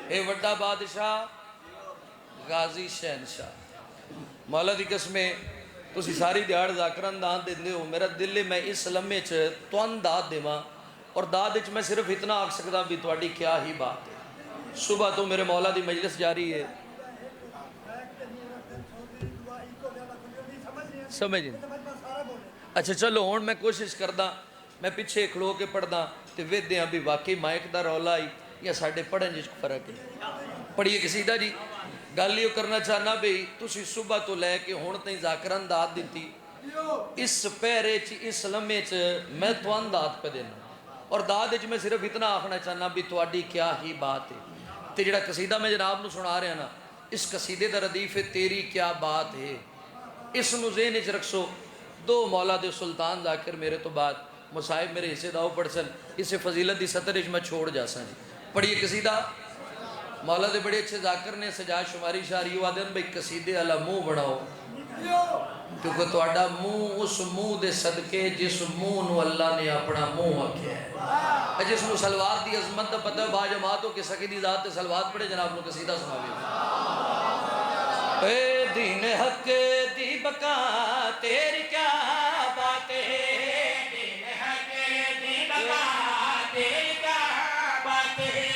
اے وڈا بادشاہ غازی شہنشاہ مولا دی قسمیں تسی ساری دیہڑ ذاکران دان دیندے ہو، میرا دل ہے میں اس لمحے چ تون داد دیواں، اور داد وچ میں صرف اتنا آکھ سکدا بھی تواڈی کیا ہی بات ہے۔ صبح تو میرے مولا دی مجلس جاری ہے، سمجھ نہیں؟ اچھا چلو ہن میں کوشش کردا، میں پیچھے کھلو کے پڑھدا تے ویدیاں بھی واقعی مائک دا رولا آئی یا ساڈے پڑھن وچ فرق ہے۔ پڑھیے قصیدہ جی، گل یہ کرنا چاہنا بھی تسی صبح تو لے کے ہن تائیں ذاکران داد دیتی، اس پہرے چ اس لمحے چ میں توان داد پہ دینا، اور داد وچ میں صرف اتنا آکھنا چاہنا بھی تواڈی کیا ہی بات ہے۔ تے جڑا قصیدہ میں جناب نو سنا رہا نا، اس قصیدے دا ردیف ہے تیری کیا بات ہے۔ اس نو ذہن وچ رکھو، دو مولا دے سلطان ذاکر میرے تو بعد مصاحب میرے حصے داؤ پڑھ سن، اسے فضیلت دی سطر وچ میں چھوڑ جا سن۔ پڑھیے قصیدہ، مولا دے بڑے اچھے ذاکر نے سجا شماری شاری وادن بھئی قصیدے والا منہ بناؤ، کیونکہ تواڈا منہ اس منہ دے صدقے جس منہ نو اللہ نے اپنا منہ آکھیا ہے، جس نو سلوات دی عظمت دا پتہ با جماعتوں کے سکی دی ذات تے سلوات پڑھے جناب نو قصیدہ سناوے۔ اے دین حق دی بقا تیری کیا بات ہے، دین حق دی بقا تیری کیا بات ہے،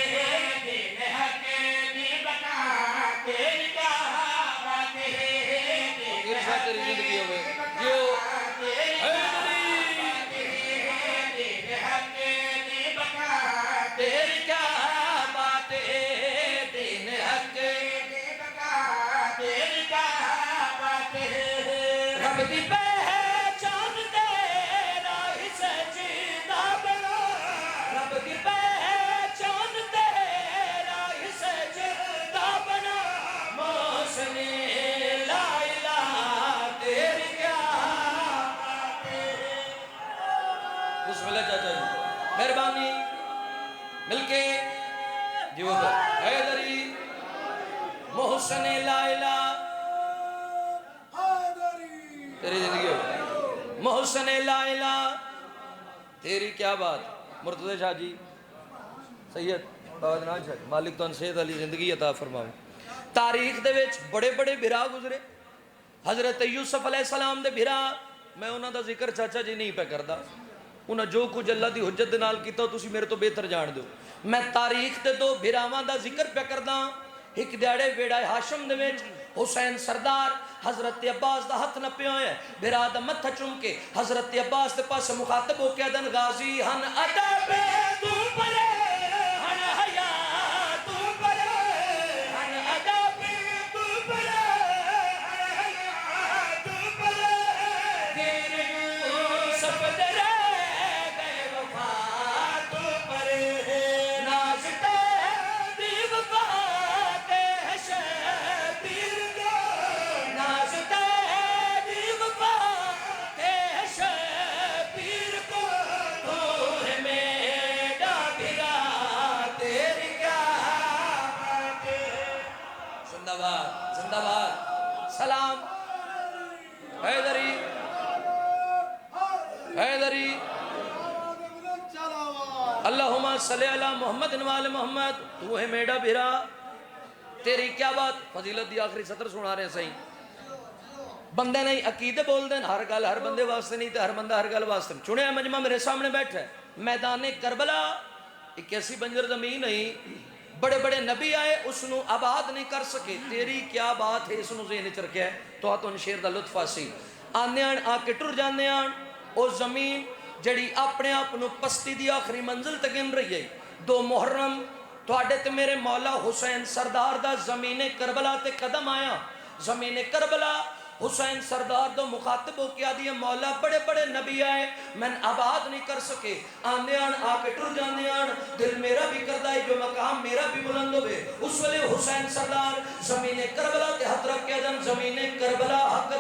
دین حق دی بقا تیری کیا بات ہے، ارشاد تیری زندگی ہوئے جو دین حق دی بقا تیری کیا بات ہے، دین حق دی بقا تیری کیا بات ہے، رب دی پہچان تیرا ہی سجدہ بنا، رب دی پہچان تیرا ہی سجدہ بنا، محسن لا الہ تیری کیا بات ہے۔ بسم اللہ چاچا جی، مہربانی مل کے جو حیدری محسن لا الہ تیری زندگی ہو، محسن لا الہ تیری کیا بات۔ مرتضی شاہ جی، سید بابا جنان شاہ، مالک تو صحت علی زندگی عطا فرماؤ۔ تاریخ دے وچ بڑے بڑے بھرا گزرے، حضرت یوسف علیہ السلام دے بھرا، میں انہاں دا ذکر چاچا جی نہیں پہ کردا، انہاں جو کچھ اللہ دی حجت دے نال کیتا تسی میرے تو بہتر جان دو۔ میں تاریخ دے دو بھراواں دا ذکر پہ کردا، ایک دیاڑے ویڑا ہاشم دے وچ حسین سردار حضرت عباس دا ہتھ نپیا ہے، بھرا دا متھا چوم کے حضرت عباس دے پاس مخاطب ہو کے دن غازی ہن ادب تو پرے ہن حیا تو پرے ہن ادب تو پرے ہن حیا تو پرے، تیرے یوسف دے رہ گئے وفا تو پرے، ناز تیری وفا تے ہے شبیر کو، ناز تیری وفا تے ہے شبیر کو، تو ہے میرا بھرا تیری کیا بات ہے۔ زندہ باد زندہ باد، سلام حیدری حیدری، اللہم صلی علی محمد وآل محمد، تو ہے میرا بھرا تیری کیا بات۔ فضیلت دی آخری سطر سنا رہے ہیں صحیح، بندے نہیں عقیدے بول دیں، ہر گل ہر بندے واسطے نہیں تے ہر بندہ ہر گل واسطے نہیں۔ چنے مجمع میرے سامنے بیٹھا ہے، میدان کربلا ایک ایسی بنجر زمین نہیں، بڑے بڑے نبی آئے اس نو آباد نہیں کر سکے، تیری کیا بات ہے اس نو ذہن چ رکھیا ہے۔ تو ان شیر دا لطف آسی آنے آ کے ٹر جانے او زمین جڑی اپنے آپ نو پستی دی آخری منزل تک گن رہی ہے۔ دو محرم تواڈے تے میرے مولا حسین سردار دا زمین کربلا تے قدم آیا، زمین کربلا حسین سردار دو مخاطب ہو کیا دیا مولا بڑے بڑے نبی آئے میں آباد نہیں کر سکے، آنے آن آ کے ٹر جانے آن، دل میرا بھی کردہ ہے جو مقام میرا بھی بلند ہوئے۔ اس وقت حسین سردار زمین کربلا تے حد رکھ کے دن زمین کربلا حق